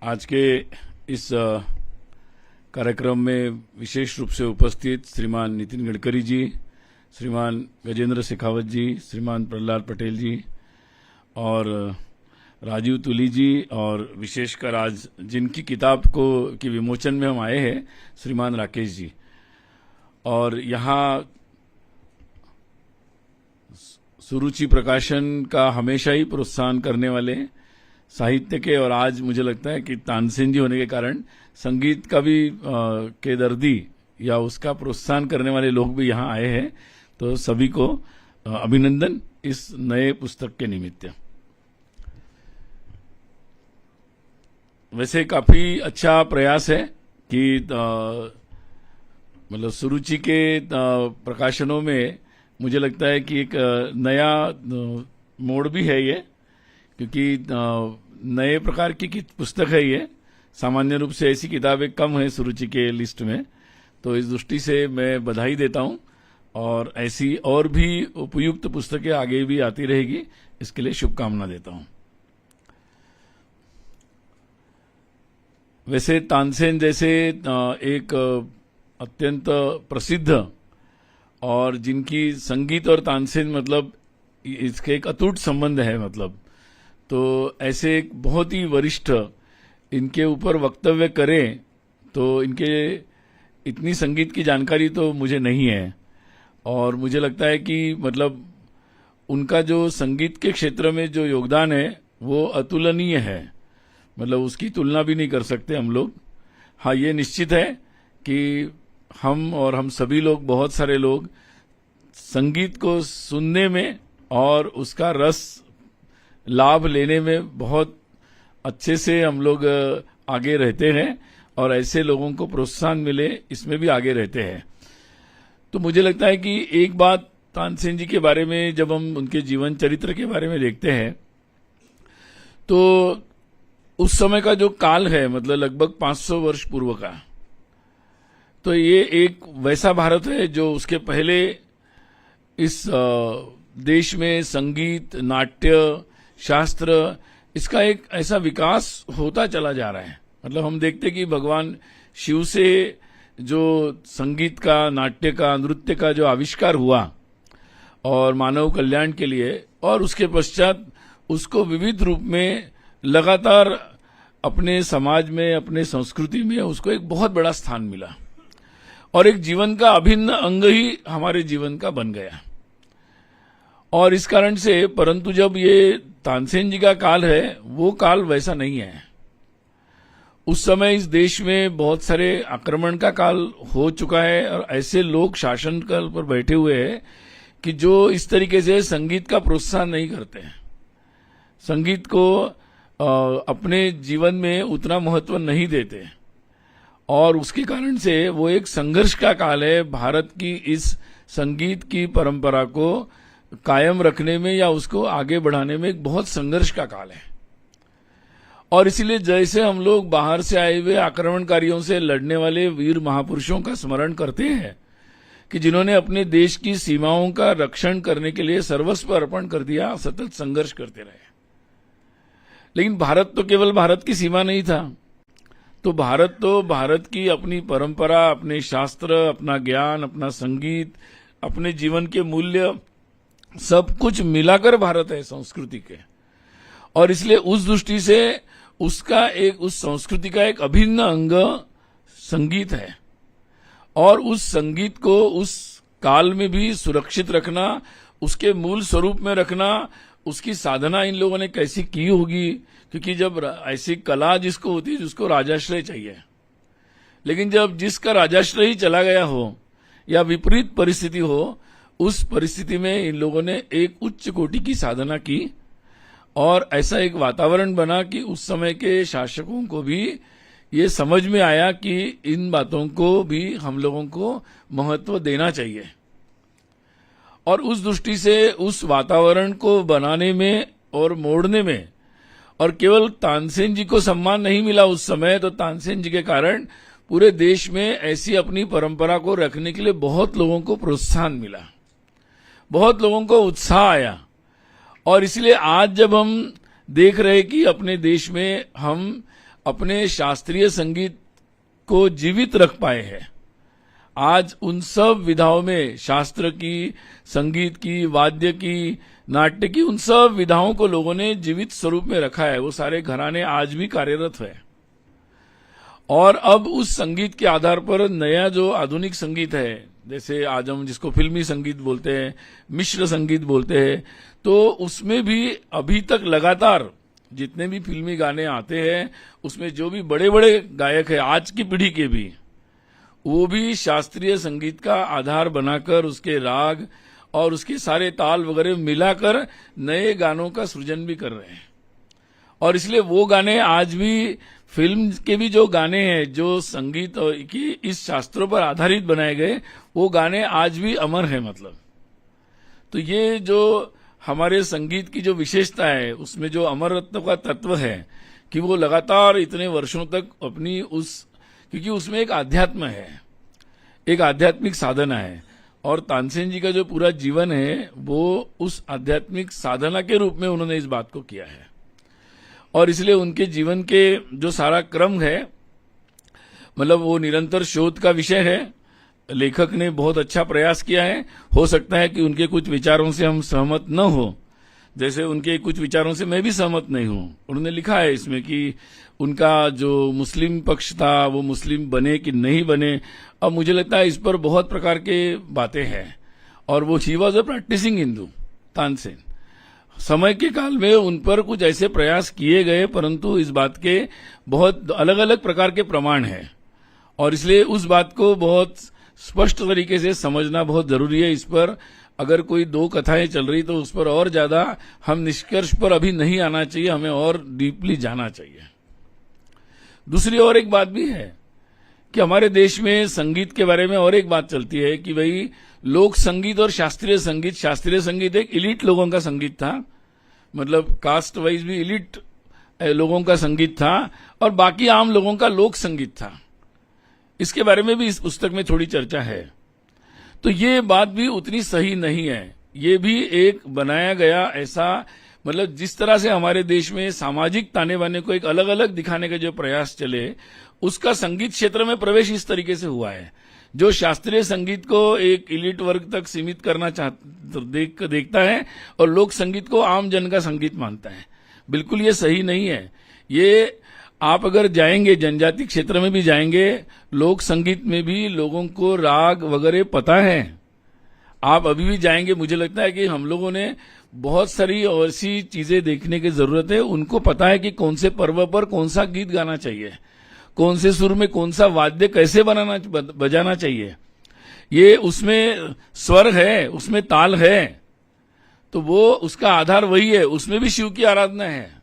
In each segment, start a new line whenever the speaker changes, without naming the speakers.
आज के इस कार्यक्रम में विशेष रूप से उपस्थित श्रीमान नितिन गडकरी जी, श्रीमान गजेंद्र शेखावत जी, श्रीमान प्रहलाद पटेल जी और राजीव तुली जी, और विशेषकर आज जिनकी किताब की विमोचन में हम आए हैं, श्रीमान राकेश जी। और यहाँ सुरुचि प्रकाशन का हमेशा ही प्रोत्साहन करने वाले साहित्य के, और आज मुझे लगता है कि तानसेन जी होने के कारण संगीत का भी के दर्दी या उसका प्रोत्साहन करने वाले लोग भी यहाँ आए हैं। तो सभी को अभिनंदन इस नए पुस्तक के निमित्त। वैसे काफी अच्छा प्रयास है कि मतलब सुरुचि के प्रकाशनों में मुझे लगता है कि एक नया मोड़ भी है ये, क्योंकि नए प्रकार की पुस्तक है ये। सामान्य रूप से ऐसी किताबें कम है सुरुचि के लिस्ट में, तो इस दृष्टि से मैं बधाई देता हूं और ऐसी और भी उपयुक्त पुस्तकें आगे भी आती रहेगी, इसके लिए शुभकामना देता हूं। वैसे तानसेन जैसे एक अत्यंत प्रसिद्ध और जिनकी संगीत और तानसेन मतलब इसके एक अटूट संबंध है, मतलब तो ऐसे एक बहुत ही वरिष्ठ इनके ऊपर वक्तव्य करें तो इनके इतनी संगीत की जानकारी तो मुझे नहीं है, और मुझे लगता है कि मतलब उनका जो संगीत के क्षेत्र में जो योगदान है वो अतुलनीय है, मतलब उसकी तुलना भी नहीं कर सकते हम लोग। हाँ, ये निश्चित है कि हम सभी लोग, बहुत सारे लोग संगीत को सुनने में और उसका रस लाभ लेने में बहुत अच्छे से हम लोग आगे रहते हैं, और ऐसे लोगों को प्रोत्साहन मिले इसमें भी आगे रहते हैं। तो मुझे लगता है कि एक बात तानसेन जी के बारे में जब हम उनके जीवन चरित्र के बारे में देखते हैं तो उस समय का जो काल है, मतलब लगभग 500 वर्ष पूर्व का, तो ये एक वैसा भारत है जो उसके पहले इस देश में संगीत, नाट्य, शास्त्र, इसका एक ऐसा विकास होता चला जा रहा है। मतलब हम देखते कि भगवान शिव से जो संगीत का, नाट्य का, नृत्य का जो आविष्कार हुआ और मानव कल्याण के लिए, और उसके पश्चात उसको विविध रूप में लगातार अपने समाज में, अपने संस्कृति में उसको एक बहुत बड़ा स्थान मिला और एक जीवन का अभिन्न अंग ही हमारे जीवन का बन गया। और इस कारण से, परंतु जब ये तानसेन जी का काल है वो काल वैसा नहीं है। उस समय इस देश में बहुत सारे आक्रमण का काल हो चुका है और ऐसे लोग शासन काल पर बैठे हुए हैं कि जो इस तरीके से संगीत का प्रोत्साहन नहीं करते हैं, संगीत को अपने जीवन में उतना महत्व नहीं देते, और उसके कारण से वो एक संघर्ष का काल है। भारत की इस संगीत की परंपरा को कायम रखने में या उसको आगे बढ़ाने में एक बहुत संघर्ष का काल है। और इसलिए जैसे हम लोग बाहर से आए हुए आक्रमणकारियों से लड़ने वाले वीर महापुरुषों का स्मरण करते हैं कि जिन्होंने अपने देश की सीमाओं का रक्षण करने के लिए सर्वस्व अर्पण कर दिया, सतत संघर्ष करते रहे। लेकिन भारत तो केवल भारत की सीमा नहीं था, तो भारत की अपनी परंपरा, अपने शास्त्र, अपना ज्ञान, अपना संगीत, अपने जीवन के मूल्य, सब कुछ मिलाकर भारत है संस्कृति के। और इसलिए उस दृष्टि से उस संस्कृति का एक अभिन्न अंग संगीत है, और उस संगीत को उस काल में भी सुरक्षित रखना, उसके मूल स्वरूप में रखना, उसकी साधना इन लोगों ने कैसी की होगी, क्योंकि जब ऐसी कला जिसको होती है जिसको राजाश्रय चाहिए, लेकिन जब जिसका राजाश्रय ही चला गया हो या विपरीत परिस्थिति हो, उस परिस्थिति में इन लोगों ने एक उच्च कोटि की साधना की, और ऐसा एक वातावरण बना कि उस समय के शासकों को भी ये समझ में आया कि इन बातों को भी हम लोगों को महत्व देना चाहिए। और उस दृष्टि से उस वातावरण को बनाने में और मोड़ने में, और केवल तानसेन जी को सम्मान नहीं मिला उस समय, तो तानसेन जी के कारण पूरे देश में ऐसी अपनी परंपरा को रखने के लिए बहुत लोगों को प्रोत्साहन मिला, बहुत लोगों को उत्साह आया। और इसलिए आज जब हम देख रहे कि अपने देश में हम अपने शास्त्रीय संगीत को जीवित रख पाए हैं। आज उन सब विधाओं में, शास्त्र की, संगीत की, वाद्य की, नाट्य की, उन सब विधाओं को लोगों ने जीवित स्वरूप में रखा है। वो सारे घराने आज भी कार्यरत है। और अब उस संगीत के आधार पर नया जो आधुनिक संगीत है, जैसे आज हम जिसको फिल्मी संगीत बोलते हैं, मिश्र संगीत बोलते हैं, तो उसमें भी अभी तक लगातार जितने भी फिल्मी गाने आते हैं उसमें जो भी बड़े बड़े गायक हैं आज की पीढ़ी के भी, वो भी शास्त्रीय संगीत का आधार बनाकर उसके राग और उसके सारे ताल वगैरह मिलाकर नए गानों का सृजन भी कर रहे हैं। और इसलिए वो गाने आज भी, फिल्म के भी जो गाने हैं जो संगीत की इस शास्त्रों पर आधारित बनाए गए, वो गाने आज भी अमर है। मतलब तो ये जो हमारे संगीत की जो विशेषता है, उसमें जो अमरत्व का तत्व है कि वो लगातार इतने वर्षों तक अपनी क्योंकि उसमें एक आध्यात्म है, एक आध्यात्मिक साधना है, और तानसेन जी का जो पूरा जीवन है वो उस आध्यात्मिक साधना के रूप में उन्होंने इस बात को किया है। और इसलिए उनके जीवन के जो सारा क्रम है, मतलब वो निरंतर शोध का विषय है। लेखक ने बहुत अच्छा प्रयास किया है। हो सकता है कि उनके कुछ विचारों से हम सहमत न हो, जैसे उनके कुछ विचारों से मैं भी सहमत नहीं हूं। उन्होंने लिखा है इसमें कि उनका जो मुस्लिम पक्ष था वो मुस्लिम बने कि नहीं बने, अब मुझे लगता है इस पर बहुत प्रकार के बातें हैं। और वो ही was a practicing Hindu, Tansen. समय के काल में उन पर कुछ ऐसे प्रयास किए गए, परंतु इस बात के बहुत अलग अलग प्रकार के प्रमाण हैं, और इसलिए उस बात को बहुत स्पष्ट तरीके से समझना बहुत जरूरी है। इस पर अगर कोई दो कथाएं चल रही तो उस पर और ज्यादा हम निष्कर्ष पर अभी नहीं आना चाहिए, हमें और डीपली जाना चाहिए। दूसरी और एक बात भी है कि हमारे देश में संगीत के बारे में और एक बात चलती है कि भाई लोक संगीत और शास्त्रीय संगीत एक इलीट लोगों का संगीत था, मतलब कास्ट वाइज भी इलीट लोगों का संगीत था, और बाकी आम लोगों का लोक संगीत था। इसके बारे में भी इस पुस्तक में थोड़ी चर्चा है। तो ये बात भी उतनी सही नहीं है। ये भी एक बनाया गया ऐसा, मतलब जिस तरह से हमारे देश में सामाजिक ताने बाने को एक अलग अलग दिखाने के जो प्रयास चले, उसका संगीत क्षेत्र में प्रवेश इस तरीके से हुआ है, जो शास्त्रीय संगीत को एक इलीट वर्ग तक सीमित करना देखता है और लोक संगीत को आम जन का संगीत मानता है। बिल्कुल ये सही नहीं है। ये आप अगर जाएंगे, जनजाति क्षेत्र में भी जाएंगे, लोक संगीत में भी लोगों को राग वगैरह पता है। आप अभी भी जाएंगे, मुझे लगता है कि हम लोगों ने बहुत सारी ऐसी चीजें देखने की जरूरत है। उनको पता है कि कौन से पर्व पर कौन सा गीत गाना चाहिए, कौन से सुर में कौन सा वाद्य कैसे बजाना चाहिए। ये उसमें स्वर है, उसमें ताल है, तो वो उसका आधार वही है। उसमें भी शिव की आराधना है।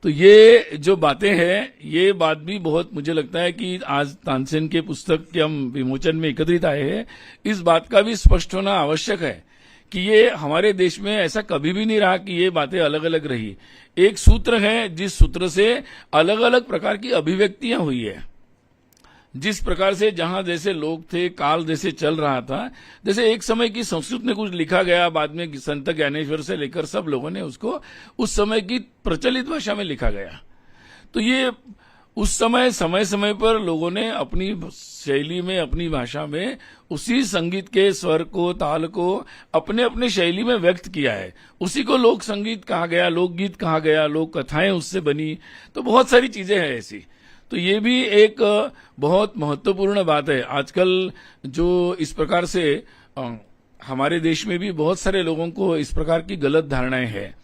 तो ये जो बातें हैं, ये बात भी बहुत मुझे लगता है कि आज तानसेन के पुस्तक के हम विमोचन में एकत्रित आए हैं, इस बात का भी स्पष्ट होना आवश्यक है कि ये हमारे देश में ऐसा कभी भी नहीं रहा कि ये बातें अलग अलग रही। एक सूत्र है जिस सूत्र से अलग अलग प्रकार की अभिव्यक्तियां हुई है। जिस प्रकार से जहां जैसे लोग थे, काल जैसे चल रहा था, जैसे एक समय की संस्कृत में कुछ लिखा गया, बाद में संत ज्ञानेश्वर से लेकर सब लोगों ने उसको उस समय की प्रचलित भाषा में लिखा गया। तो ये उस समय समय पर लोगों ने अपनी शैली में, अपनी भाषा में उसी संगीत के स्वर को, ताल को अपने अपने शैली में व्यक्त किया है। उसी को लोक संगीत कहा गया, लोकगीत कहा गया, लोक कथाएं उससे बनी। तो बहुत सारी चीजें हैं ऐसी। तो ये भी एक बहुत महत्वपूर्ण बात है। आजकल जो इस प्रकार से हमारे देश में भी बहुत सारे लोगों को इस प्रकार की गलत धारणाएं हैं।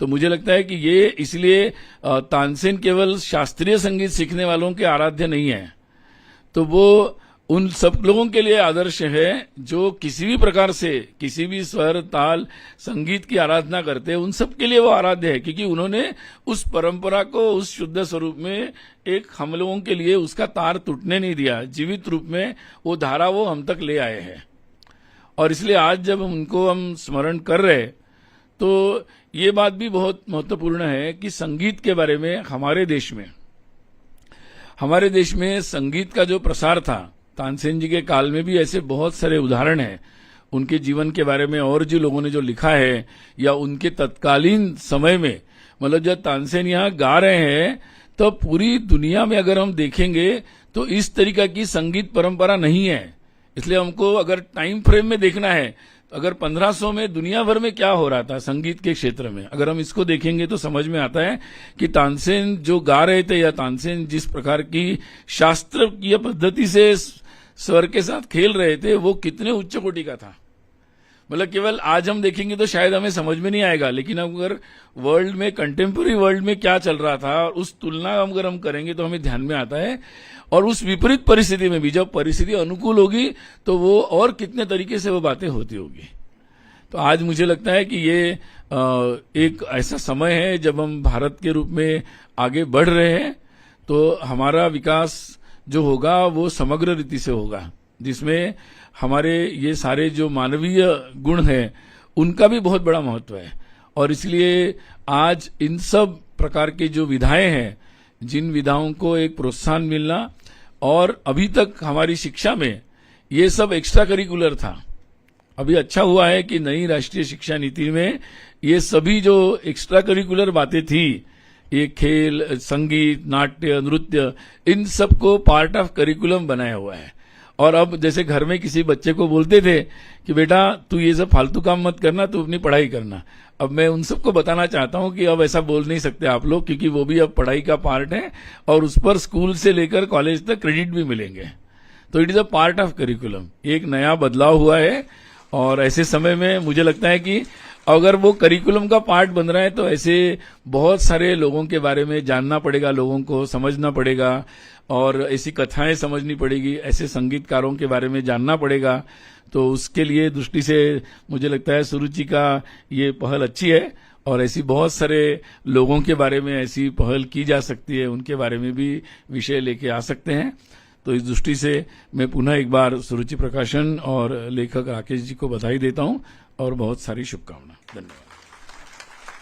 तो मुझे लगता है कि ये इसलिए तानसेन केवल शास्त्रीय संगीत सीखने वालों के आराध्य नहीं है, तो वो उन सब लोगों के लिए आदर्श है जो किसी भी प्रकार से, किसी भी स्वर, ताल, संगीत की आराधना करते हैं। उन सब के लिए वो आराध्य है, क्योंकि उन्होंने उस परंपरा को उस शुद्ध स्वरूप में एक हम लोगों के लिए उसका तार टूटने नहीं दिया। जीवित रूप में वो धारा वो हम तक ले आए हैं। और इसलिए आज जब उनको हम स्मरण कर रहे, तो ये बात भी बहुत महत्वपूर्ण है कि संगीत के बारे में हमारे देश में संगीत का जो प्रसार था, तानसेन जी के काल में भी ऐसे बहुत सारे उदाहरण हैं उनके जीवन के बारे में, और जो लोगों ने जो लिखा है, या उनके तत्कालीन समय में, मतलब जब तानसेन यहाँ गा रहे हैं तो पूरी दुनिया में अगर हम देखेंगे तो इस तरीका की संगीत परंपरा नहीं है। इसलिए हमको अगर टाइम फ्रेम में देखना है, अगर 1500 में दुनिया भर में क्या हो रहा था संगीत के क्षेत्र में, अगर हम इसको देखेंगे तो समझ में आता है कि तानसेन जो गा रहे थे या तानसेन जिस प्रकार की शास्त्रीय पद्धति से स्वर के साथ खेल रहे थे वो कितने उच्च कोटि का था। मतलब केवल आज हम देखेंगे तो शायद हमें समझ में नहीं आएगा, लेकिन अगर वर्ल्ड में, कंटेम्प्रेरी वर्ल्ड में क्या चल रहा था और उस तुलना अगर हम करेंगे तो हमें ध्यान में आता है। और उस विपरीत परिस्थिति में भी जब परिस्थिति अनुकूल होगी तो वो और कितने तरीके से वो बातें होती होगी। तो आज मुझे लगता है कि ये एक ऐसा समय है जब हम भारत के रूप में आगे बढ़ रहे हैं, तो हमारा विकास जो होगा वो समग्र रीति से होगा, जिसमें हमारे ये सारे जो मानवीय गुण हैं उनका भी बहुत बड़ा महत्व है। और इसलिए आज इन सब प्रकार के जो विधाएं हैं, जिन विधाओं को एक प्रोत्साहन मिलना, और अभी तक हमारी शिक्षा में ये सब एक्स्ट्रा करिकुलर था। अभी अच्छा हुआ है कि नई राष्ट्रीय शिक्षा नीति में ये सभी जो एक्स्ट्रा करिकुलर बातें थी, ये खेल, संगीत, नाट्य, नृत्य, इन सब को पार्ट ऑफ करिकुलम बनाया हुआ है। और अब जैसे घर में किसी बच्चे को बोलते थे कि बेटा तू ये सब फालतू काम मत करना, तू अपनी पढ़ाई करना, अब मैं उन सबको बताना चाहता हूं कि अब ऐसा बोल नहीं सकते आप लोग, क्योंकि वो भी अब पढ़ाई का पार्ट है और उस पर स्कूल से लेकर कॉलेज तक क्रेडिट भी मिलेंगे। तो it is a part of curriculum. एक नया बदलाव हुआ है और ऐसे समय में मुझे लगता है कि अगर वो करिकुलम का पार्ट बन रहा है तो ऐसे बहुत सारे लोगों के बारे में जानना पड़ेगा, लोगों को समझना पड़ेगा और ऐसी कथाएं समझनी पड़ेगी, ऐसे संगीतकारों के बारे में जानना पड़ेगा। तो उसके लिए दृष्टि से मुझे लगता है सुरुचि का ये पहल अच्छी है और ऐसी बहुत सारे लोगों के बारे में ऐसी पहल की जा सकती है, उनके बारे में भी विषय लेके आ सकते हैं। तो इस दृष्टि से मैं पुनः एक बार सुरुचि प्रकाशन और लेखक राकेश जी को बधाई देता हूं और बहुत सारी शुभकामनाएं। धन्यवाद।